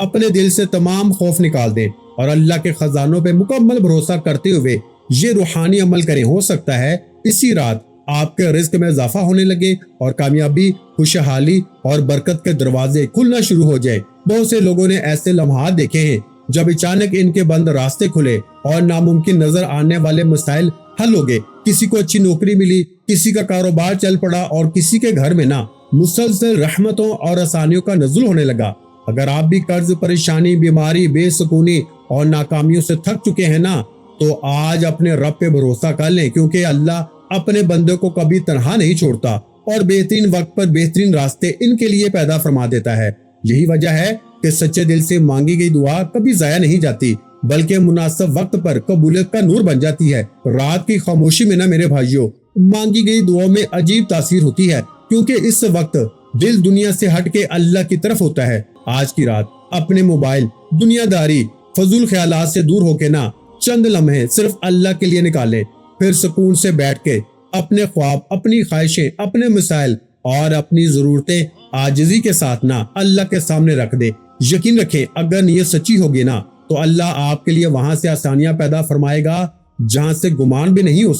اپنے دل سے تمام خوف نکال دیں اور اللہ کے خزانوں پہ مکمل بھروسہ کرتے ہوئے یہ روحانی عمل کریں۔ ہو سکتا ہے اسی رات آپ کے رزق میں اضافہ ہونے لگے اور کامیابی، خوشحالی اور برکت کے دروازے کھلنا شروع ہو جائے۔ بہت سے لوگوں نے ایسے لمحات دیکھے ہیں جب اچانک ان کے بند راستے کھلے اور ناممکن نظر آنے والے مسائل حل ہو گئے۔ کسی کو اچھی نوکری ملی، کسی کا کاروبار چل پڑا اور کسی کے گھر میں نہ مسلسل رحمتوں اور آسانیوں کا نزول ہونے لگا۔ اگر آپ بھی قرض، پریشانی، بیماری، بے سکونی اور ناکامیوں سے تھک چکے ہیں نا، تو آج اپنے رب پہ بھروسہ کر لیں، کیونکہ اللہ اپنے بندوں کو کبھی تنہا نہیں چھوڑتا اور بہترین وقت پر بہترین راستے ان کے لیے پیدا فرما دیتا ہے۔ یہی وجہ ہے کہ سچے دل سے مانگی گئی دعا کبھی ضائع نہیں جاتی، بلکہ مناسب وقت پر قبولیت کا نور بن جاتی ہے۔ رات کی خاموشی میں نا میرے بھائیوں، مانگی گئی دعاؤں میں عجیب تاثیر ہوتی ہے، کیونکہ اس وقت دل دنیا سے ہٹ کے اللہ کی طرف ہوتا ہے۔ آج کی رات اپنے موبائل، دنیا داری، فضول خیالات سے دور ہو کے نا چند لمحے صرف اللہ کے لیے نکالیں، پھر سکون سے بیٹھ کے اپنے خواب، اپنی خواہشیں، اپنے مسائل اور اپنی ضرورتیں عاجزی کے ساتھ نا اللہ کے سامنے رکھ دیں۔ یقین رکھیں اگر نیت سچی ہوگی نا تو اللہ آپ کے لیے وہاں سے آسانیاں پیدا فرمائے گا جہاں سے گمان بھی نہیں ہو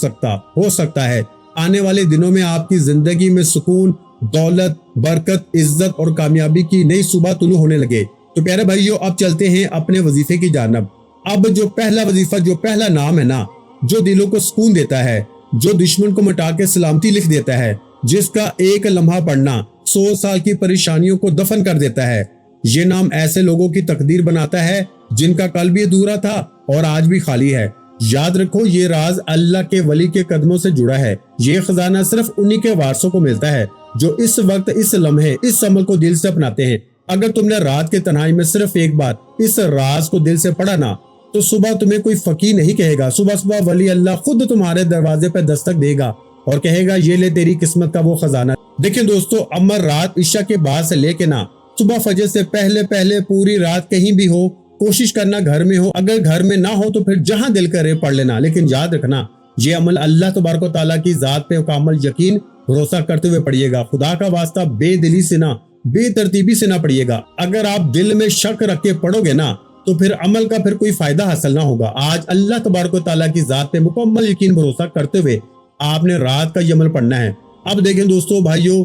سکتا ہے آنے والے دنوں میں آپ کی زندگی میں سکون، دولت، برکت، عزت اور کامیابی کی نئی صبح طلوع ہونے لگے۔ تو پیارے بھائیو، اب چلتے ہیں اپنے وظیفے کی جانب۔ اب جو پہلا وظیفہ، جو پہلا نام ہے نا، جو دلوں کو سکون دیتا ہے، جو دشمن کو مٹا کے سلامتی لکھ دیتا ہے، جس کا ایک لمحہ پڑھنا 100 سال کی پریشانیوں کو دفن کر دیتا ہے، یہ نام ایسے لوگوں کی تقدیر بناتا ہے جن کا کل بھی ادھورا تھا اور آج بھی خالی ہے۔ یاد رکھو، یہ راز اللہ کے ولی کے قدموں سے جڑا ہے۔ یہ خزانہ صرف انہی کے وارثوں کو ملتا ہے جو اس وقت، اس لمحے، اس عمل کو دل سے اپناتے ہیں۔ اگر تم نے رات کے تنہائی میں صرف ایک بار اس راز کو دل سے پڑھا نا، تو صبح تمہیں کوئی فقیر نہیں کہے گا، صبح ولی اللہ خود تمہارے دروازے پہ دستک دے گا اور کہے گا یہ لے تیری قسمت کا وہ خزانہ۔ دیکھیں دوستو، عمر رات عشاء کے بعد سے لے کے نا صبح فجر سے پہلے پوری رات کہیں بھی ہو، کوشش کرنا گھر میں ہو، اگر گھر میں نہ ہو تو پھر جہاں دل کرے پڑھ لینا۔ لیکن یاد رکھنا، یہ عمل اللہ تبارک و تعالیٰ کی ذات پہ مکمل یقین، بھروسہ کرتے ہوئے پڑھیے گا۔ خدا کا واسطہ بے دلی سے نہ، بے ترتیبی سے نہ پڑھیے گا۔ اگر آپ دل میں شک رکھ کے پڑھو گے نا تو پھر عمل کا پھر کوئی فائدہ حاصل نہ ہوگا۔ آج اللہ تبارک و تعالیٰ کی ذات پہ مکمل یقین، بھروسہ کرتے ہوئے آپ نے رات کا یہ عمل پڑھنا ہے۔ اب دیکھیں دوستو بھائیو،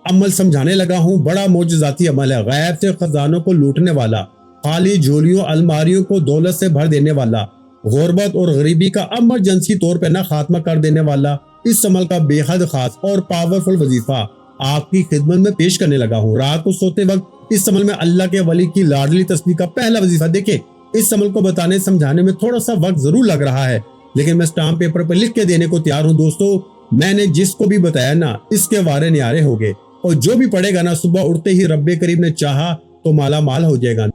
عمل سمجھانے لگا ہوں، بڑا معجزاتی عمل ہے، غیب سے خزانوں کو لوٹنے والا، خالی جھولیوں الماریوں کو دولت سے بھر دینے والا، غربت اور غریبی کا ایمرجنسی طور پہ نہ خاتمہ کر دینے والا۔ اس عمل کا بے حد خاص اور پاورفل وظیفہ آپ کی خدمت میں پیش کرنے لگا ہوں۔ رات کو سوتے وقت اس عمل میں اللہ کے ولی کی لاڈلی تسبیح کا پہلا وظیفہ دیکھیں۔ اس عمل کو بتانے سمجھانے میں تھوڑا سا وقت ضرور لگ رہا ہے، لیکن میں اسٹامپ پیپر پر لکھ کے دینے کو تیار ہوں۔ دوستو، میں نے جس کو بھی بتایا نا، اس کے وارے نیارے ہو گئے، اور جو بھی پڑھے گا نا صبح اٹھتے ہی رب کریم نے چاہا تو مالا مال ہو جائے گا۔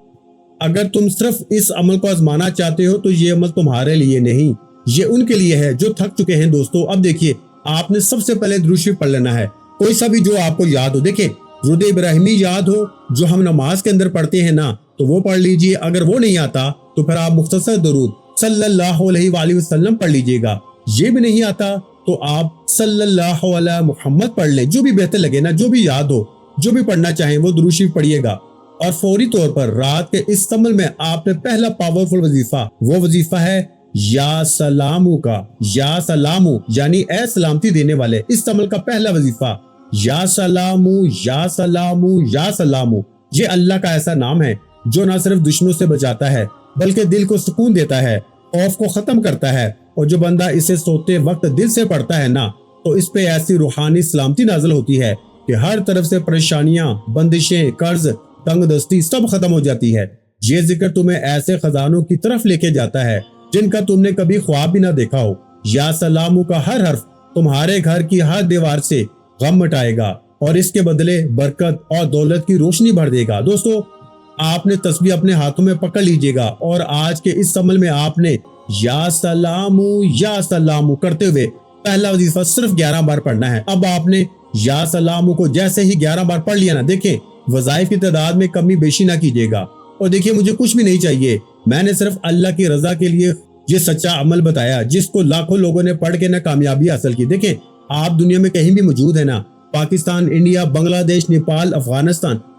اگر تم صرف اس عمل کو آزمانا چاہتے ہو تو یہ عمل تمہارے لیے نہیں، یہ ان کے لیے ہے جو تھک چکے ہیں۔ دوستو اب دیکھیے، آپ نے سب سے پہلے درود شریف پڑھ لینا ہے، کوئی سا بھی جو آپ کو یاد ہو۔ دیکھیں، درود ابراہیمی یاد ہو جو ہم نماز کے اندر پڑھتے ہیں نا، تو وہ پڑھ لیجئے۔ اگر وہ نہیں آتا تو پھر آپ مختصر درود صلی اللہ علیہ وآلہ وسلم پڑھ لیجئے گا۔ یہ بھی نہیں آتا تو آپ صلی اللہ علیہ محمد پڑھ لیں، جو بھی بہتر لگے نا، جو بھی یاد ہو، جو بھی پڑھنا چاہیں وہ درود شریف پڑھیے گا۔ اور فوری طور پر رات کے اس عمل میں آپ نے پہلا پاورفل وظیفہ، وہ وظیفہ ہے یا سلامو کا۔ یا سلامو یعنی اے سلامتی دینے والے، اس عمل کا پہلا وظیفہ یا سلامو، یا سلامو، یا سلامو۔ یہ اللہ کا ایسا نام ہے جو نہ صرف دشمنوں سے بچاتا ہے بلکہ دل کو سکون دیتا ہے، خوف کو ختم کرتا ہے، اور جو بندہ اسے سوتے وقت دل سے پڑھتا ہے نا تو اس پہ ایسی روحانی سلامتی نازل ہوتی ہے کہ ہر طرف سے پریشانیاں، بندشیں، قرض، تنگ دستی سب ختم ہو جاتی ہے۔ یہ ذکر تمہیں ایسے خزانوں کی طرف لے کے جاتا ہے جن کا تم نے کبھی خواب بھی نہ دیکھا ہو۔ یا سلامو کا ہر حرف تمہارے گھر کی ہر دیوار سے غم مٹائے گا اور اس کے بدلے برکت اور دولت کی روشنی بھر دے گا۔ دوستو، آپ نے تسبیح اپنے ہاتھوں میں پکڑ لیجئے گا اور آج کے اس عمل میں آپ نے یا سلامو کرتے ہوئے پہلا وظیفہ صرف 11 بار پڑھنا ہے۔ اب آپ نے یا سلامو کو جیسے ہی 11 بار پڑھ لیا نا، دیکھیں وظائف کی تعداد میں کمی بیشی نہ کیجیے گا۔ اور دیکھیے، مجھے کچھ بھی نہیں چاہیے، میں نے صرف اللہ کی رضا کے لیے یہ سچا عمل بتایا جس کو لاکھوں لوگوں نے پڑھ کے نہ کامیابی حاصل کی۔ دیکھیں، آپ دنیا میں کہیں بھی موجود ہیں نا، پاکستان، انڈیا، بنگلہ دیش، نیپال، افغانستان،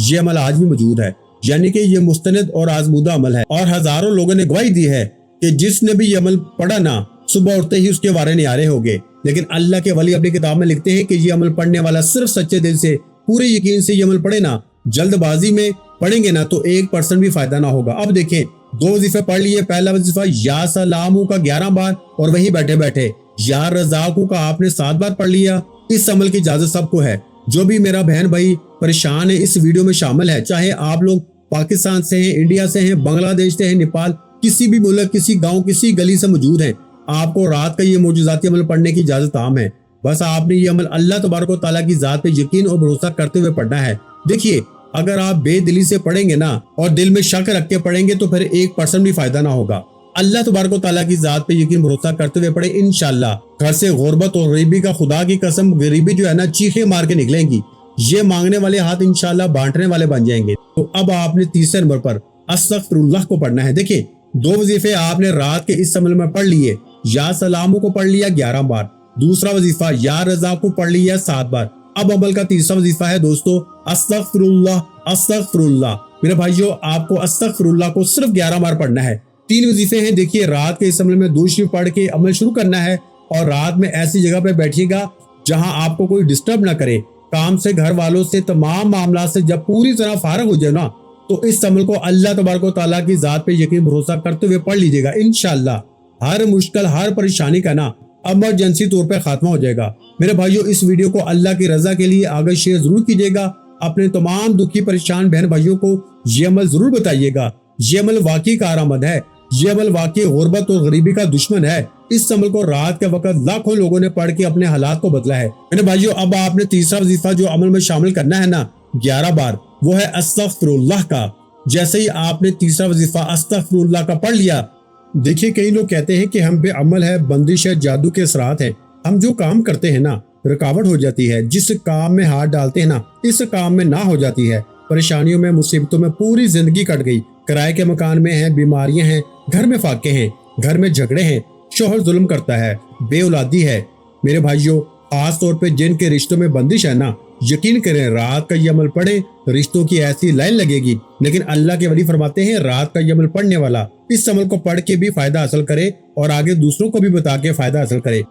یہ عمل آج بھی موجود ہے، یعنی کہ یہ مستند اور آزمودہ عمل ہے، اور ہزاروں لوگوں نے گواہی دی ہے کہ جس نے بھی یہ عمل پڑھا نا، صبح اٹھتے ہی اس کے وارے نیارے ہو گئے۔ لیکن اللہ کے ولی اپنی کتاب میں لکھتے ہیں کہ یہ عمل پڑھنے والا صرف سچے دل سے پورے یقین سے یہ عمل پڑھے نا، جلد بازی میں پڑھیں گے نا تو 1% بھی فائدہ نہ ہوگا۔ اب دیکھیں 2 وظیفے پڑھ لیے۔ پہلا وظیفہ یا سلامو کا 11 بار اور وہیں بیٹھے بیٹھے، یا رزاقو کا آپ نے 7 بار پڑھ لیا۔ اس عمل کی اجازت سب کو ہے۔ جو بھی میرا بہن بھائی پریشان ہے اس ویڈیو میں شامل ہے، چاہے آپ لوگ پاکستان سے ہیں، انڈیا سے ہیں، بنگلہ دیش سے ہیں، نیپال، کسی بھی ملک، کسی گاؤں، کسی گلی سے موجود ہیں، آپ کو رات کا یہ معجزاتی عمل پڑھنے کی اجازت عام ہے۔ بس آپ نے یہ عمل اللہ تبارک و تعالیٰ کی ذات پہ یقین اور بھروسہ کرتے ہوئے پڑھنا ہے۔ دیکھیے اگر آپ بے دلی سے پڑھیں گے نا اور دل میں شک رکھ کے پڑھیں گے تو پھر 1% بھی فائدہ نہ ہوگا۔ اللہ تبارک و تعالیٰ کی ذات پہ یقین بھروسہ کرتے ہوئے پڑھیں، انشاءاللہ گھر سے غربت اور غریبی کا، خدا کی قسم غریبی جو ہے نا چیخیں مار کے نکلیں گی۔ یہ مانگنے والے ہاتھ انشاءاللہ بانٹنے والے بن جائیں گے۔ تو اب آپ نے تیسرے نمبر پر استغفر اللہ کو پڑھنا ہے۔ دیکھیں 2 وظیفے آپ نے رات کے اس عمل میں پڑھ لیے۔ یا سلامو کو پڑھ لیا 11 بار، دوسرا وظیفہ یا رضا کو پڑھ لیا 7 بار۔ اب عمل کا تیسرا وظیفہ ہے دوستو استغفر اللہ، استغفر اللہ۔ میرے بھائیو آپ کو استغفر اللہ کو صرف 11 بار پڑھنا ہے۔ 3 وظیفے ہیں۔ دیکھیے رات کے اس عمل میں درود شریف پڑھ کے عمل شروع کرنا ہے، اور رات میں ایسی جگہ پہ بیٹھیے گا جہاں آپ کو کوئی ڈسٹرب نہ کرے، کام سے، گھر والوں سے، تمام معاملات سے جب پوری طرح فارغ ہو جائے نا تو اس عمل کو اللہ تبارک و تعالیٰ کی ذات پہ یقین بھروسہ کرتے ہوئے پڑھ لیجیے گا۔ انشاءاللہ ہر مشکل، ہر پریشانی کا نا ایمرجنسی طور پہ خاتمہ ہو جائے گا۔ میرے بھائیو اس ویڈیو کو اللہ کی رضا کے لیے آگے شیئر ضرور کیجیے گا۔ اپنے تمام دکھی پریشان بہن بھائیوں کو یہ عمل ضرور بتائیے گا۔ یہ عمل واقعی کارآمد ہے، یہ عمل واقعی غربت اور غریبی کا دشمن ہے۔ اس عمل کو رات کے وقت لاکھوں لوگوں نے پڑھ کے اپنے حالات کو بدلا ہے۔ میرے بھائیو اب آپ نے تیسرا وظیفہ جو عمل میں شامل کرنا ہے نا 11 بار، وہ ہے استغفر اللہ کا۔ جیسے ہی آپ نے تیسرا وظیفہ استغفر اللہ کا پڑھ لیا، دیکھیے کئی لوگ کہتے ہیں کہ ہم پہ عمل ہے، بندش ہے، جادو کے اثرات ہیں، ہم جو کام کرتے ہیں نا رکاوٹ ہو جاتی ہے، جس کام میں ہاتھ ڈالتے ہیں نا اس کام میں نہ ہو جاتی ہے، پریشانیوں میں، مصیبتوں میں پوری زندگی کٹ گئی، کرائے کے مکان میں ہیں، بیماریاں ہیں، گھر میں فاقے ہیں، گھر میں جھگڑے ہیں، شوہر ظلم کرتا ہے، بے اولادی ہے۔ میرے بھائیوں خاص طور پہ جن کے رشتوں میں بندش ہے نا، یقین کریں رات کا یہ عمل پڑھیں، رشتوں کی ایسی لائن لگے گی۔ لیکن اللہ کے ولی فرماتے ہیں رات کا یہ عمل پڑھنے والا اس عمل کو پڑھ کے بھی فائدہ حاصل کرے اور آگے دوسروں کو بھی بتا کے فائدہ حاصل کرے۔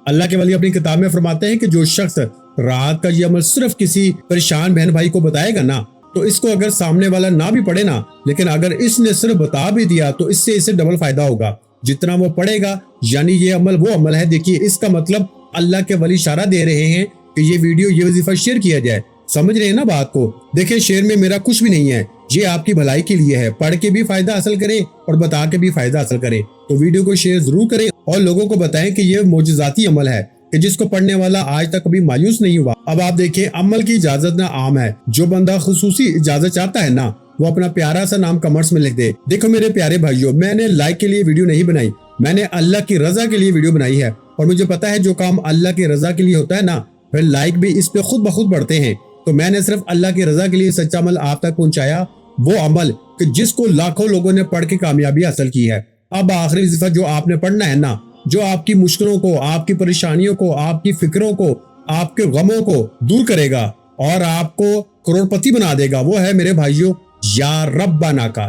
اللہ کے ولی اپنی کتاب میں فرماتے ہیں کہ جو شخص رات کا یہ عمل صرف کسی پریشان بہن بھائی کو بتائے گا نا تو اس کو اگر سامنے والا نہ بھی پڑھے نا، لیکن اگر اس نے صرف بتا بھی دیا تو اس سے اسے ڈبل فائدہ ہوگا جتنا وہ پڑھے گا۔ یعنی یہ عمل وہ عمل ہے، دیکھیے اس کا مطلب اللہ کے ولی اشارہ دے رہے ہیں کہ یہ ویڈیو، یہ وظیفہ شیئر کیا جائے۔ سمجھ رہے ہیں نا بات کو؟ دیکھیں شیئر میں میرا کچھ بھی نہیں ہے، یہ آپ کی بھلائی کے لیے ہے، پڑھ کے بھی فائدہ حاصل کریں اور بتا کے بھی فائدہ حاصل کریں۔ تو ویڈیو کو شیئر ضرور کریں اور لوگوں کو بتائیں کہ یہ معجزاتی عمل ہے کہ جس کو پڑھنے والا آج تک کبھی مایوس نہیں ہوا۔ اب آپ دیکھیں عمل کی اجازت نہ عام ہے، جو بندہ خصوصی اجازت چاہتا ہے نا وہ اپنا پیارا سا نام کمنٹس میں لکھ دے۔ دیکھو میرے پیارے بھائیوں، میں نے لائک کے لیے ویڈیو نہیں بنائی، میں نے اللہ کی رضا کے لیے ویڈیو بنائی ہے، اور مجھے پتا ہے جو کام اللہ کی رضا کے لیے ہوتا ہے نا پھر لائک بھی اس پہ خود بخود بڑھتے ہیں۔ تو میں نے صرف اللہ کی رضا کے لیے سچا عمل آپ تک پہنچایا، وہ عمل کہ جس کو لاکھوں لوگوں نے پڑھ کے کامیابی حاصل کی ہے۔ اب آخری وظیفہ جو آپ نے پڑھنا ہے نا، جو آپ کی مشکلوں کو، آپ کی پریشانیوں کو، آپ کی فکروں کو، آپ کے غموں کو دور کرے گا اور آپ کو کروڑپتی بنا دے گا، وہ ہے میرے بھائیوں یا ربنا کا۔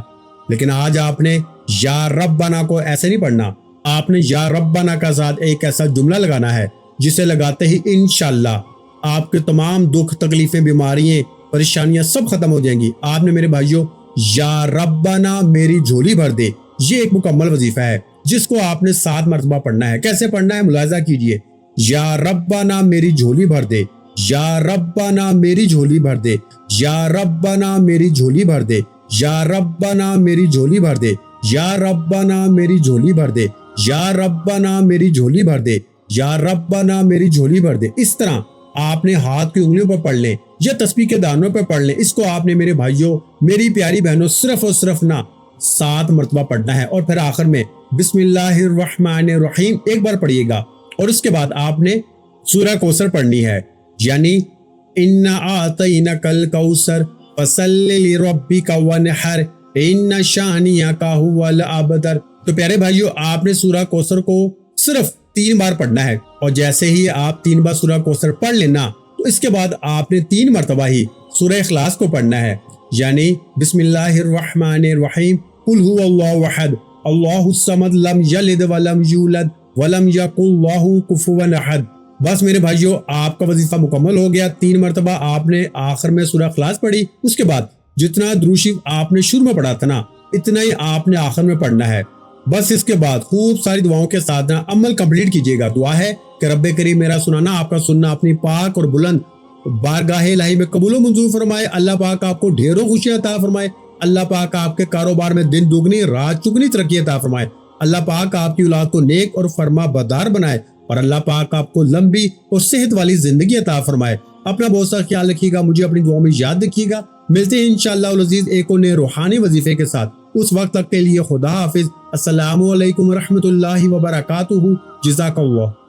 لیکن آج آپ نے یا ربنا کو ایسے نہیں پڑھنا، آپ نے یا ربنا کا ساتھ ایک ایسا جملہ لگانا ہے جسے لگاتے ہی انشاءاللہ آپ کے تمام دکھ، تکلیفیں، بیماریاں، پریشانیاں سب ختم ہو جائیں گی۔ آپ نے میرے بھائیوں یا ربنا میری جھولی بھر دے، یہ ایک مکمل وظیفہ ہے جس کو آپ نے 7 مرتبہ پڑھنا ہے۔ کیسے پڑھنا ہے ملاحظہ کیجئے، یا ربنا میری جھولی بھر دے، یا ربنا میری جھولی بھر دے، یا ربنا میری جھولی بھر دے، یا ربنا میری جھولی بھر دے، یا ربنا میری جھولی بھر دے، یا ربنا میری جھولی بھر دے، یا ربنا میری جھولی بھر دے۔ اس طرح آپ نے ہاتھ کی انگلیوں پر پڑھ لیں یا تسبیح کے دانوں پر پڑھ لیں۔ اس کو آپ نے میرے بھائیوں، میری پیاری بہنوں صرف اور صرف 7 مرتبہ پڑھنا ہے، اور پھر آخر میں بسم اللہ الرحمن الرحیم ایک بار پڑھیے گا، اور اس کے بعد آپ نے سورہ کوثر پڑھنی ہے، یعنی انا اعطینک الکوثر فصلی لربک وانحر ان شانئک ھو الابتر۔ تو پیارے بھائیوں آپ نے سورہ کوثر کو صرف 3 بار پڑھنا ہے، اور جیسے ہی آپ 3 بار سورہ کوثر پڑھ لینا تو اس کے بعد آپ نے 3 مرتبہ ہی سورہ اخلاص کو پڑھنا ہے۔ یعنی بسم اللہ الرحمن الرحیم قل هو اللہ احد اللہ الصمد لم یلد ولم یولد ولم یکن لہ کفوا احد۔ بس میرے بھائیوں، آپ کا وظیفہ مکمل ہو گیا۔ 3 مرتبہ آپ نے آخر میں سورہ اخلاص پڑھی، اس کے بعد جتنا درود شریف آپ نے شروع میں پڑھا تھا نا، اتنا ہی آپ نے آخر میں پڑھنا ہے۔ بس اس کے بعد خوب ساری دعاؤں کے ساتھ نا عمل کمپلیٹ کیجیے گا۔ دعا ہے کہ رب کریم میرا سنانا، آپ کا سننا اپنی پاک اور بلند بارگاہ الہی میں قبول و منظور فرمائے۔ اللہ پاک آپ کو ڈھیروں خوشیاں عطا فرمائے۔ اللہ پاک آپ کے کاروبار میں دن دگنی رات چگنی ترقی عطا فرمائے۔ اللہ پاک آپ کی اولاد کو نیک اور فرما بردار بنائے، اور اللہ پاک آپ کو لمبی اور صحت والی زندگی عطا فرمائے۔ اپنا بہت سا خیال رکھیے گا، مجھے اپنی دعاؤں میں یاد رکھیے گا۔ ملتے ہیں انشاءاللہ العزیز ایک اور نئے روحانی وظیفے کے ساتھ۔ اس وقت تک کے لیے خدا حافظ۔ السلام علیکم ورحمۃ اللہ وبرکاتہ۔ جزاک اللہ۔